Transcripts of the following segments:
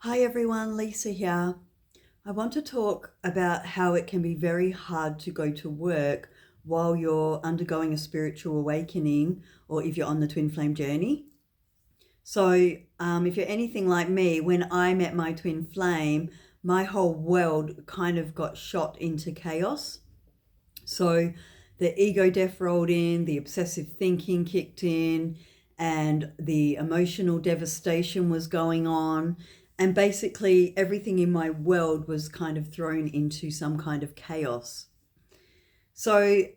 Hi everyone, Lisa here. I want to talk about how it can be very hard to go to work while you're undergoing a spiritual awakening or if you're on the twin flame journey. If you're anything like me, when I met my twin flame, my whole world kind of got shot into chaos. So the ego death rolled in, the obsessive thinking kicked in, and the emotional devastation was going on. And basically, everything in my world was kind of thrown into some kind of chaos. I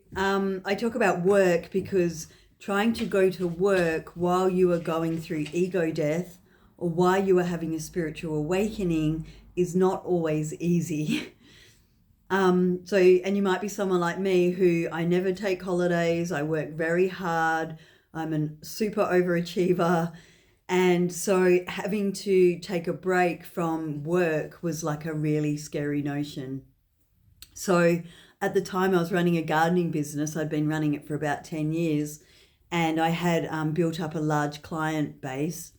talk about work because trying to go to work while you are going through ego death or while you are having a spiritual awakening is not always easy. And you might be someone like me who I never take holidays. I work very hard. I'm a super overachiever. And so having to take a break from work was like a really scary notion. So at the time I was running a gardening business. I'd been running it for about 10 years and I had built up a large client base.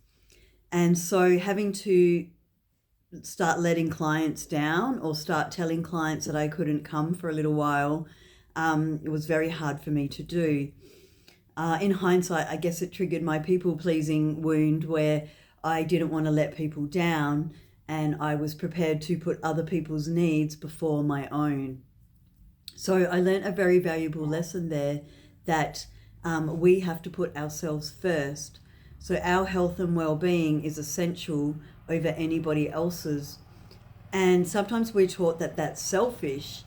And so having to start letting clients down or start telling clients that I couldn't come for a little while, it was very hard for me to do. In hindsight, I guess it triggered my people-pleasing wound where I didn't want to let people down and I was prepared to put other people's needs before my own. So I learned a very valuable lesson there that we have to put ourselves first. So our health and well-being is essential over anybody else's. And sometimes we're taught that that's selfish,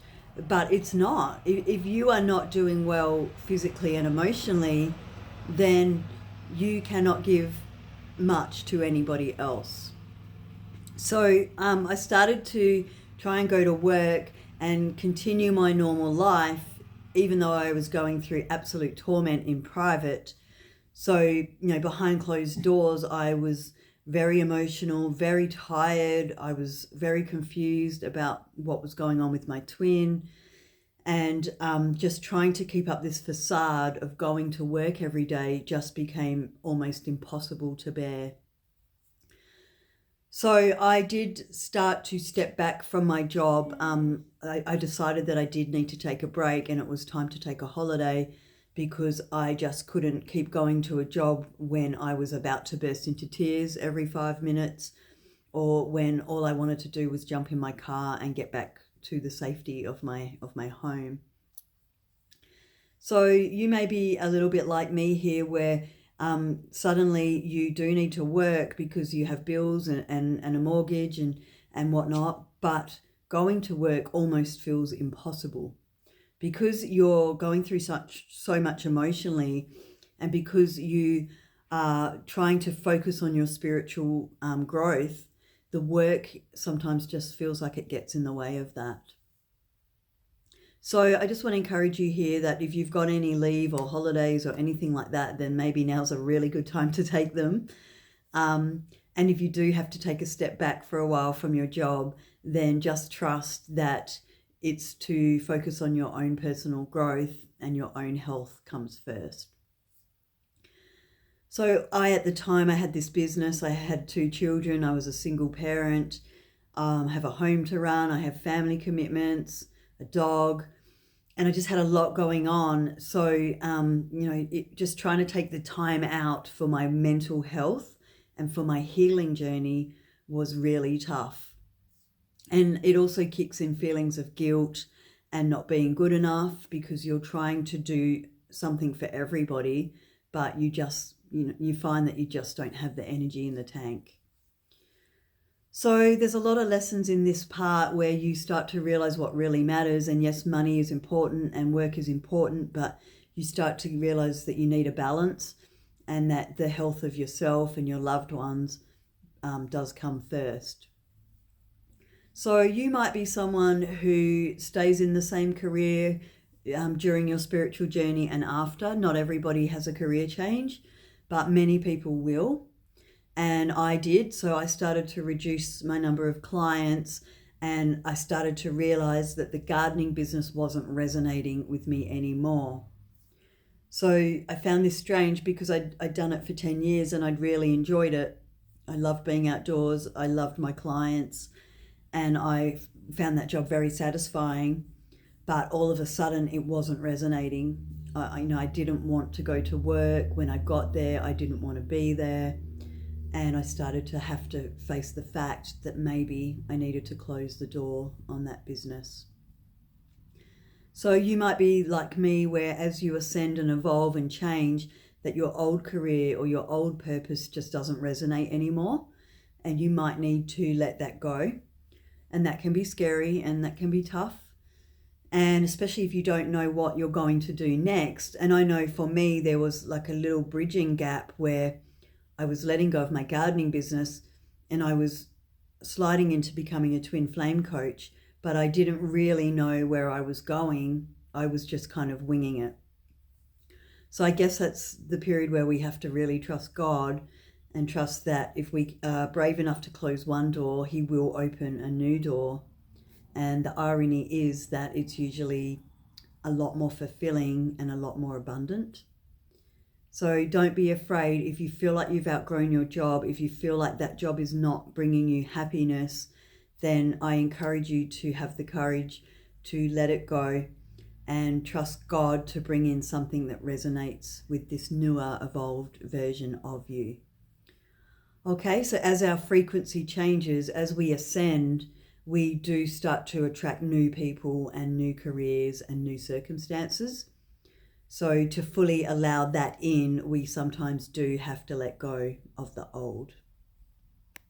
but it's not. If you are not doing well physically and emotionally, then you cannot give much to anybody else. So I started to try and go to work and continue my normal life, even though I was going through absolute torment in private. So, behind closed doors, I was very emotional, very tired. I was very confused about what was going on with my twin, and just trying to keep up this facade of going to work every day just became almost impossible to bear. So I did start to step back from my job. I decided that I did need to take a break and it was time to take a holiday because I just couldn't keep going to a job when I was about to burst into tears every 5 minutes or when all I wanted to do was jump in my car and get back to the safety of my home. So you may be a little bit like me here where suddenly you do need to work because you have bills and a mortgage and whatnot, but going to work almost feels impossible because you're going through so much emotionally and because you are trying to focus on your spiritual growth. The work sometimes just feels like it gets in the way of that. So I just want to encourage you here that if you've got any leave or holidays or anything like that, then maybe now's a really good time to take them. And if you do have to take a step back for a while from your job, then just trust that it's to focus on your own personal growth and your own health comes first. So at the time, I had this business. I had 2 children. I was a single parent. I have a home to run. I have family commitments, a dog, and I just had a lot going on. So, just trying to take the time out for my mental health and for my healing journey was really tough. And it also kicks in feelings of guilt and not being good enough because you're trying to do something for everybody, but you find that you just don't have the energy in the tank. So there's a lot of lessons in this part where you start to realize what really matters. And yes, money is important and work is important, but you start to realize that you need a balance and that the health of yourself and your loved ones does come first. So you might be someone who stays in the same career during your spiritual journey and after. Not everybody has a career change, but many people will. And I did. So I started to reduce my number of clients and I started to realize that the gardening business wasn't resonating with me anymore. So I found this strange because I'd done it for 10 years and I'd really enjoyed it. I loved being outdoors. I loved my clients, and I found that job very satisfying. But all of a sudden, it wasn't resonating. I didn't want to go to work. When I got there, I didn't want to be there. And I started to have to face the fact that maybe I needed to close the door on that business. So you might be like me, where as you ascend and evolve and change, that your old career or your old purpose just doesn't resonate anymore. And you might need to let that go. And that can be scary and that can be tough. And especially if you don't know what you're going to do next. And I know for me, there was like a little bridging gap where I was letting go of my gardening business and I was sliding into becoming a twin flame coach, but I didn't really know where I was going. I was just kind of winging it. So I guess that's the period where we have to really trust God and trust that if we are brave enough to close one door, He will open a new door. And the irony is that it's usually a lot more fulfilling and a lot more abundant. So don't be afraid if you feel like you've outgrown your job, if you feel like that job is not bringing you happiness, then I encourage you to have the courage to let it go and trust God to bring in something that resonates with this newer, evolved version of you. Okay, so as our frequency changes, as we ascend, we do start to attract new people and new careers and new circumstances. So to fully allow that in, we sometimes do have to let go of the old.